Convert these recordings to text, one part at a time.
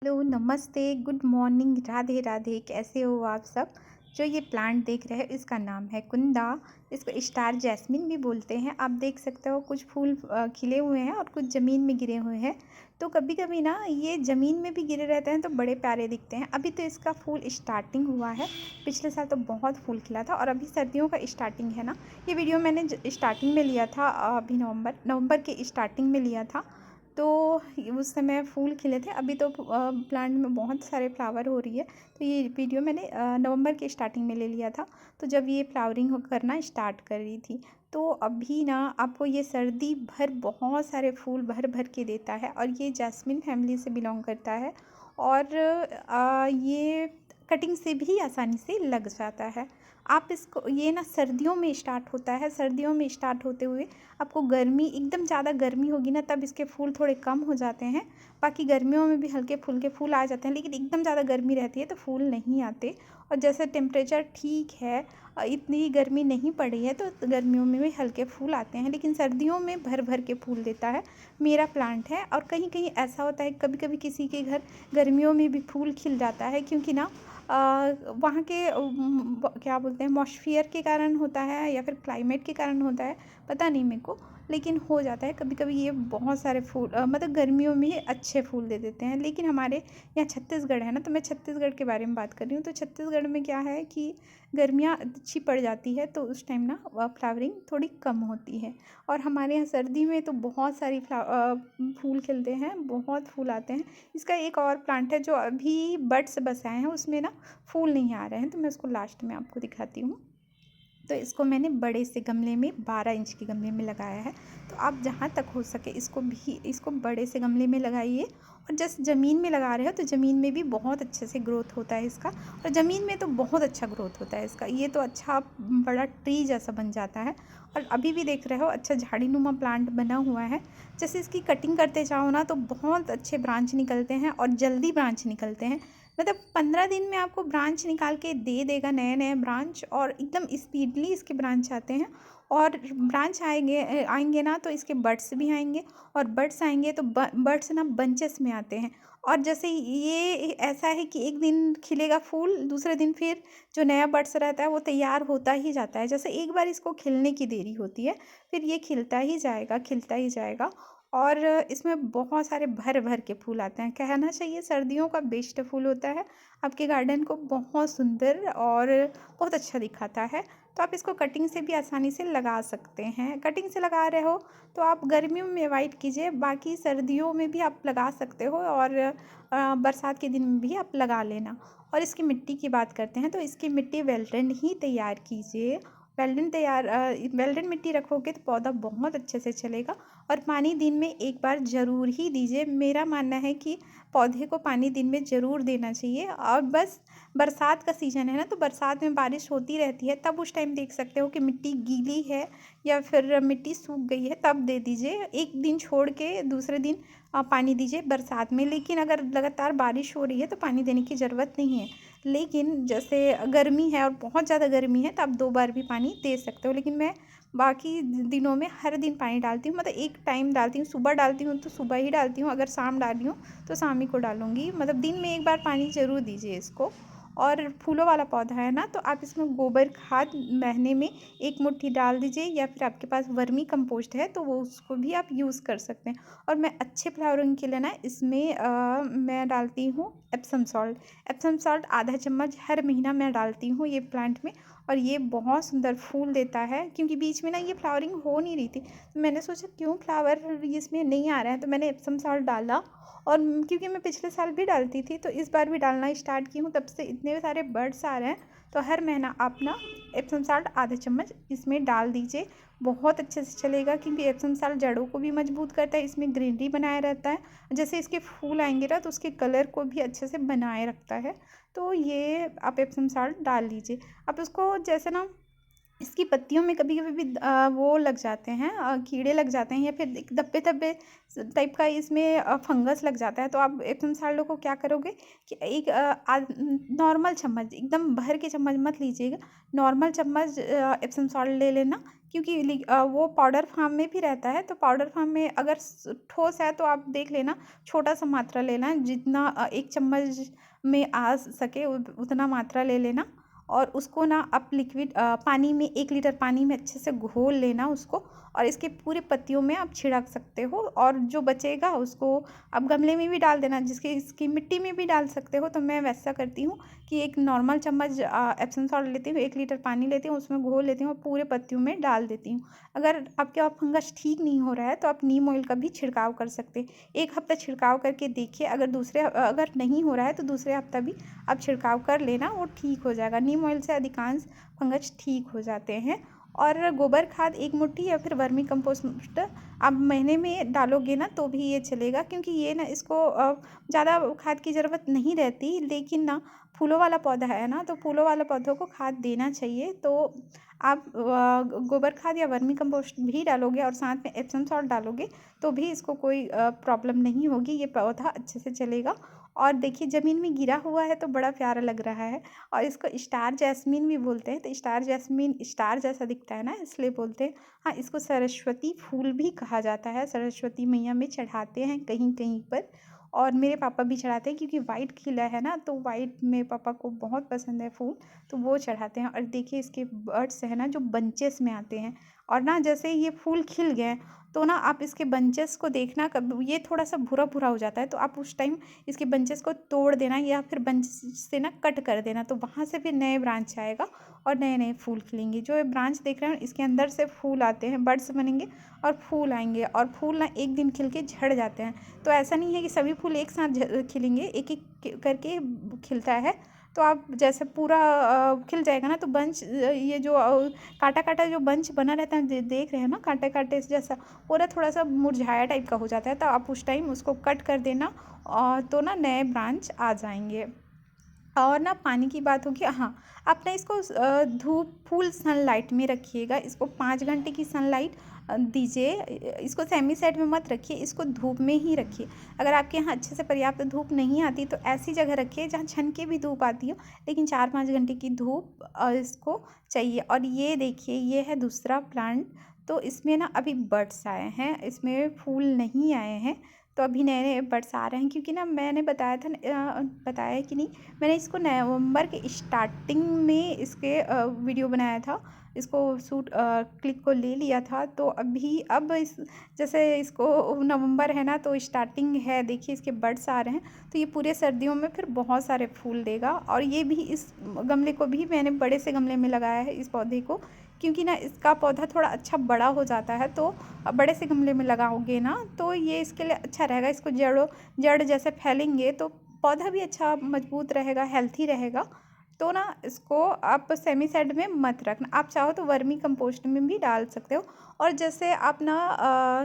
Hello, नमस्ते, good morning, Radhe Radhe. कैसे हो आप सब? जो ये प्लांट देख रहे हैं इसका नाम है कुंदा। इसको स्टार जैस्मिन भी बोलते हैं। आप देख सकते हो कुछ फूल खिले हुए हैं और कुछ ज़मीन में गिरे हुए हैं। तो कभी कभी ना ये ज़मीन में भी गिरे रहते हैं तो बड़े प्यारे दिखते हैं। अभी तो इसका फूल स्टार्टिंग हुआ है। पिछले साल तो बहुत फूल खिला था और अभी सर्दियों का स्टार्टिंग है ना। ये वीडियो मैंने स्टार्टिंग में लिया था, अभी नवंबर के स्टार्टिंग में लिया था। तो उस समय फूल खिले थे। अभी तो प्लांट में बहुत सारे फ्लावर हो रही है। तो ये वीडियो मैंने नवंबर के स्टार्टिंग में ले लिया था, तो जब ये फ्लावरिंग करना स्टार्ट कर रही थी। तो अभी ना आपको ये सर्दी भर बहुत सारे फूल भर भर के देता है और ये जैस्मिन फैमिली से बिलोंग करता है। और ये कटिंग से भी आसानी से लग जाता है। आप इसको ये ना सर्दियों में स्टार्ट होता है। सर्दियों में स्टार्ट होते हुए आपको गर्मी, एकदम ज़्यादा गर्मी होगी ना तब इसके फूल थोड़े कम हो जाते हैं। बाकी गर्मियों में भी हल्के फुल्के फूल आ जाते हैं, लेकिन एकदम ज़्यादा गर्मी रहती है तो फूल नहीं आते। और जैसे टेम्परेचर ठीक है, इतनी गर्मी नहीं पड़ी है, तो गर्मियों में भी हल्के फूल आते हैं, लेकिन सर्दियों में भर भर के फूल देता है मेरा प्लांट है। और कहीं कहीं ऐसा होता है, कभी कभी किसी के घर गर्मियों में भी फूल खिल जाता है, क्योंकि ना वहाँ के क्या बोलते हैं, मॉइस्चर के कारण होता है या फिर क्लाइमेट के कारण होता है, पता नहीं मेरे को, लेकिन हो जाता है कभी कभी। ये बहुत सारे फूल मतलब गर्मियों में ही अच्छे फूल दे देते हैं। लेकिन हमारे यहाँ छत्तीसगढ़ है ना, तो मैं छत्तीसगढ़ के बारे में बात कर रही हूँ। तो छत्तीसगढ़ में क्या है कि गर्मियाँ अच्छी पड़ जाती है तो उस टाइम ना फ्लावरिंग थोड़ी कम होती है। और हमारे यहाँ सर्दी में तो बहुत सारी फूल खिलते हैं, बहुत फूल आते हैं। इसका एक और प्लांट है जो अभी बड्स बसाए हैं, उसमें ना फूल नहीं आ रहे हैं, तो मैं उसको लास्ट में आपको दिखाती हूँ। तो इसको मैंने बड़े से गमले में, 12 इंच के गमले में लगाया है। तो आप जहाँ तक हो सके इसको बड़े से गमले में लगाइए। और जैसे ज़मीन में लगा रहे हो तो ज़मीन में भी बहुत अच्छे से ग्रोथ होता है इसका। और ज़मीन में तो बहुत अच्छा ग्रोथ होता है इसका। ये तो अच्छा बड़ा ट्री जैसा बन जाता है। और अभी भी देख रहे हो अच्छा झाड़ीनुमा प्लांट बना हुआ है। जैसे इसकी कटिंग करते जाओ ना तो बहुत अच्छे ब्रांच निकलते हैं और जल्दी ब्रांच निकलते हैं। मतलब 15 दिन में आपको ब्रांच निकाल के दे देगा, नए नए ब्रांच, और एकदम स्पीडली इसके ब्रांच आते हैं। और ब्रांच आएंगे ना तो इसके बड्स भी आएंगे। और बड्स आएंगे तो बड्स ना बंचेस में आते हैं। और जैसे ये ऐसा है कि एक दिन खिलेगा फूल, दूसरे दिन फिर जो नया बड्स रहता है वो तैयार होता ही जाता है। जैसे एक बार इसको खिलने की देरी होती है, फिर ये खिलता ही जाएगा, खिलता ही जाएगा। और इसमें बहुत सारे भर भर के फूल आते हैं। कहना चाहिए सर्दियों का बेस्ट फूल होता है। आपके गार्डन को बहुत सुंदर और बहुत अच्छा दिखाता है। तो आप इसको कटिंग से भी आसानी से लगा सकते हैं। कटिंग से लगा रहे हो तो आप गर्मियों में अवॉइड कीजिए, बाकी सर्दियों में भी आप लगा सकते हो। और बरसात के दिन में भी आप लगा लेना। और इसकी मिट्टी की बात करते हैं तो इसकी मिट्टी वेल्डन ही तैयार कीजिए। वेल्डन मिट्टी रखोगे तो पौधा बहुत अच्छे से चलेगा। और पानी दिन में एक बार ज़रूर ही दीजिए। मेरा मानना है कि पौधे को पानी दिन में ज़रूर देना चाहिए। और बस बरसात का सीज़न है ना, तो बरसात में बारिश होती रहती है, तब उस टाइम देख सकते हो कि मिट्टी गीली है या फिर मिट्टी सूख गई है, तब दे दीजिए। एक दिन छोड़ के दूसरे दिन पानी दीजिए बरसात में। लेकिन अगर लगातार बारिश हो रही है तो पानी देने की ज़रूरत नहीं है। लेकिन जैसे गर्मी है और बहुत ज़्यादा गर्मी है तो आप 2 बार भी पानी दे सकते हो। लेकिन मैं बाकी दिनों में हर दिन पानी डालती हूँ। मतलब एक टाइम डालती हूँ, सुबह डालती हूँ तो सुबह ही डालती हूँ, अगर शाम डाली हूँ तो शाम ही को डालूँगी। मतलब दिन में एक बार पानी ज़रूर दीजिए इसको। और फूलों वाला पौधा है ना, तो आप इसमें गोबर खाद महीने में 1 मुट्ठी डाल दीजिए, या फिर आपके पास वर्मी कंपोस्ट है तो वो उसको भी आप यूज़ कर सकते हैं। और मैं अच्छे फ्लावरिंग के लिए ना इसमें मैं डालती हूँ एप्सम सॉल्ट। एप्सम सॉल्ट आधा चम्मच हर महीना मैं डालती हूँ ये प्लांट में। और ये बहुत सुंदर फूल देता है, क्योंकि बीच में ना ये फ्लावरिंग हो नहीं रही थी, तो मैंने सोचा क्यों फ्लावर इसमें नहीं आ रहा है, तो मैंने एप्सम सॉल्ट डाला। और क्योंकि मैं पिछले साल भी डालती थी तो इस बार भी डालना स्टार्ट की हूँ, तब से इतने सारे बर्ड्स आ रहे हैं। तो हर महीना आप ना एप्सम सॉल्ट आधा चम्मच इसमें डाल दीजिए। बहुत अच्छे से चलेगा, क्योंकि एप्सम सॉल्ट जड़ों को भी मजबूत करता है, इसमें ग्रीनरी बनाए रहता है। जैसे इसके फूल आएंगे ना तो उसके कलर को भी अच्छे से बनाए रखता है। तो ये आप एप्सम सॉल्ट डाल लीजिए। आप उसको जैसे ना इसकी पत्तियों में कभी-कभी भी वो लग जाते हैं, कीड़े लग जाते हैं या फिर एक धब्बे-धब्बे टाइप का इसमें फंगस लग जाता है। तो आप एप्सम सॉल्ट को क्या करोगे कि एक नॉर्मल चम्मच, एकदम भर के चम्मच मत लीजिएगा, नॉर्मल चम्मच एप्सम सॉल्ट ले लेना, क्योंकि वो पाउडर फॉर्म में भी रहता है। तो पाउडर फॉर्म में अगर ठोस है तो आप देख लेना, छोटा सा मात्रा लेना है, जितना एक चम्मच में आ सके उतना मात्रा ले लेना। और उसको ना आप लिक्विड पानी में 1 लीटर पानी में अच्छे से घोल लेना उसको, और इसके पूरे पत्तियों में आप छिड़क सकते हो। और जो बचेगा उसको आप गमले में भी डाल देना, जिसके इसकी मिट्टी में भी डाल सकते हो। तो मैं वैसा करती हूँ कि एक नॉर्मल चम्मच एप्सम सॉल्ट लेती हूँ, 1 लीटर पानी लेती हूँ, उसमें घोल लेती हूँ और पूरे पत्तियों में डाल देती हूँ। अगर आपके वहाँ फंगस ठीक नहीं हो रहा है तो आप नीम ऑयल का भी छिड़काव कर सकते हैं। 1 हफ्ता छिड़काव करके देखिए, अगर नहीं हो रहा है तो दूसरे हफ्ता भी आप छिड़काव कर लेना, वो ठीक हो जाएगा। नीम ऑयल से अधिकांश फंगस ठीक हो जाते हैं। और गोबर खाद 1 मुट्ठी या फिर वर्मी कंपोस्ट आप महीने में डालोगे ना तो भी ये चलेगा, क्योंकि ये ना इसको ज़्यादा खाद की ज़रूरत नहीं रहती। लेकिन ना फूलों वाला पौधा है ना, तो फूलों वाले पौधों को खाद देना चाहिए। तो आप गोबर खाद या वर्मी कंपोस्ट भी डालोगे और साथ में एप्सम सॉल्ट डालोगे तो भी इसको कोई प्रॉब्लम नहीं होगी, ये पौधा अच्छे से चलेगा। और देखिए ज़मीन में गिरा हुआ है तो बड़ा प्यारा लग रहा है। और इसको स्टार जैस्मीन भी बोलते हैं। तो स्टार जैस्मीन स्टार जैसा दिखता है ना, इसलिए बोलते हैं। हाँ, इसको सरस्वती फूल भी कहा जाता है, सरस्वती मैया में चढ़ाते हैं कहीं कहीं पर। और मेरे पापा भी चढ़ाते हैं, क्योंकि वाइट खिला है ना, तो वाइट मेरे पापा को बहुत पसंद है फूल, तो वो चढ़ाते हैं। और देखिए इसके बर्ड्स है ना जो बंचेस में आते हैं, और ना जैसे ये फूल खिल गए तो ना आप इसके बंचेस को देखना, कब ये थोड़ा सा भूरा भूरा हो जाता है तो आप उस टाइम इसके बंचेस को तोड़ देना या फिर बंच से ना कट कर देना, तो वहाँ से फिर नए ब्रांच आएगा और नए नए फूल खिलेंगे। जो ये ब्रांच देख रहे हैं इसके अंदर से फूल आते हैं, बड्स बनेंगे और फूल आएंगे। और फूल ना एक दिन खिल के झड़ जाते हैं। तो ऐसा नहीं है कि सभी फूल एक साथ खिलेंगे, एक एक करके खिलता है। तो आप जैसे पूरा खिल जाएगा ना तो बंच, ये जो काटा काटा जो बंच बना रहता है, देख रहे हैं ना कांटे कांटे जैसा, वो ना थोड़ा सा मुरझाया टाइप का हो जाता है। तो आप उस टाइम उसको कट कर देना, और तो ना नए ब्रांच आ जाएंगे। और ना पानी की बात होगी, हाँ, आप ना इसको धूप फुल सनलाइट में रखिएगा। इसको 5 घंटे की सनलाइट दीजिए। इसको सेमी सेट में मत रखिए, इसको धूप में ही रखिए। अगर आपके यहाँ अच्छे से पर्याप्त धूप नहीं आती तो ऐसी जगह रखिए जहाँ छन के भी धूप आती हो, लेकिन 4-5 घंटे की धूप इसको चाहिए। और ये देखिए, ये है दूसरा प्लांट। तो इसमें ना अभी बड्स आए हैं, इसमें फूल नहीं आए हैं। तो अभी नए नए बड्स आ रहे हैं, क्योंकि ना मैंने बताया था, बताया कि नहीं, मैंने इसको नवंबर के स्टार्टिंग में इसके वीडियो बनाया था, इसको शूट क्लिक को ले लिया था। तो अब इस जैसे इसको नवंबर है ना, तो स्टार्टिंग है, देखिए इसके बड्स आ रहे हैं। तो ये पूरे सर्दियों में फिर बहुत सारे फूल देगा। और ये भी, इस गमले को भी मैंने बड़े से गमले में लगाया है इस पौधे को, क्योंकि ना इसका पौधा थोड़ा अच्छा बड़ा हो जाता है। तो बड़े से गमले में लगाओगे ना तो ये इसके लिए अच्छा रहेगा। इसको जड़ जैसे फैलेंगे तो पौधा भी अच्छा मजबूत रहेगा, हेल्थी रहेगा। तो ना इसको आप सेमी सेड में मत रखना, आप चाहो तो वर्मी कंपोस्ट में भी डाल सकते हो। और जैसे आप ना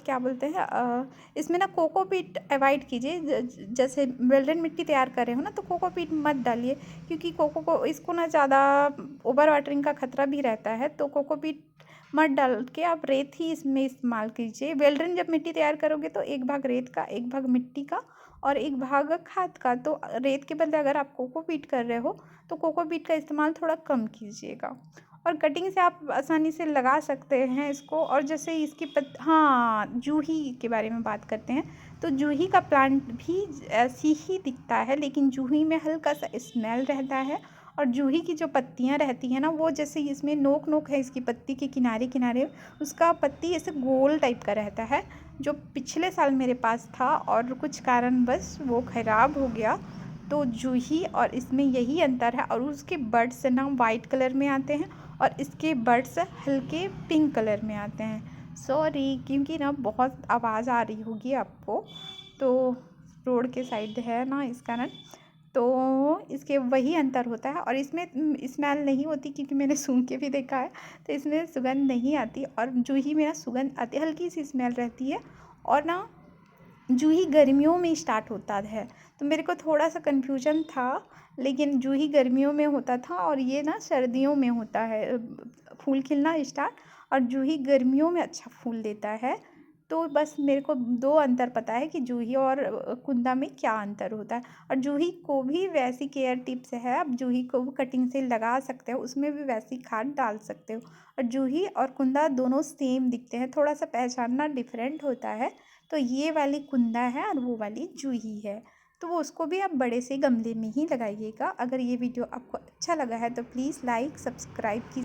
क्या बोलते हैं, इसमें ना कोकोपीट अवॉइड कीजिए। जैसे वेल्डन मिट्टी तैयार कर रहे हो ना, तो कोकोपीट मत डालिए, क्योंकि इसको ना ज़्यादा ओवर वाटरिंग का खतरा भी रहता है। तो कोकोपीट मत डाल के आप रेत ही इसमें इस्तेमाल कीजिए। वेल्डन जब मिट्टी तैयार करोगे तो 1 भाग रेत का, 1 भाग मिट्टी का और 1 भाग खाद का। तो रेत के बदले अगर आप कोकोपीट कर रहे हो तो कोकोपीट का इस्तेमाल थोड़ा कम कीजिएगा। और कटिंग से आप आसानी से लगा सकते हैं इसको। और जैसे इसकी हाँ, जूही के बारे में बात करते हैं। तो जूही का प्लांट भी ऐसी ही दिखता है, लेकिन जूही में हल्का सा स्मेल रहता है। और जूही की जो पत्तियां रहती हैं ना, वो जैसे इसमें नोक नोक है इसकी पत्ती के किनारे किनारे, उसका पत्ती ऐसे गोल टाइप का रहता है, जो पिछले साल मेरे पास था और कुछ कारणवश वो ख़राब हो गया। तो जूही और इसमें यही अंतर है। और उसके बड्स ना वाइट कलर में आते हैं और इसके बड्स हल्के पिंक कलर में आते हैं। सॉरी, क्योंकि ना बहुत आवाज़ आ रही होगी आपको, तो रोड के साइड है ना, इस कारण। तो इसके वही अंतर होता है। और इसमें स्मेल नहीं होती, क्योंकि मैंने सूंघ के भी देखा है, तो इसमें सुगंध नहीं आती। और जूही में ना सुगंध आती है, हल्की सी स्मेल रहती है। और ना जूही गर्मियों में स्टार्ट होता है। तो मेरे को थोड़ा-सा कन्फ्यूज़न था, लेकिन जूही गर्मियों में होता था और ये ना सर्दियों में होता है फूल खिलना स्टार्ट, और जूही गर्मियों में अच्छा फूल देता है। तो बस मेरे को 2 अंतर पता है कि जूही और कुंदा में क्या अंतर होता है। और जूही को भी वैसी केयर टिप्स है, आप जूही को भी कटिंग से लगा सकते हो, उसमें भी वैसी खाद डाल सकते हो। और जूही और कुंदा दोनों सेम दिखते हैं, थोड़ा-सा पहचानना डिफरेंट होता है। तो ये वाली कुंदा है और वो वाली जूही है। तो वो उसको भी आप बड़े से गमले में ही लगाइएगा। अगर ये वीडियो आपको अच्छा लगा है तो प्लीज़ लाइक सब्सक्राइब की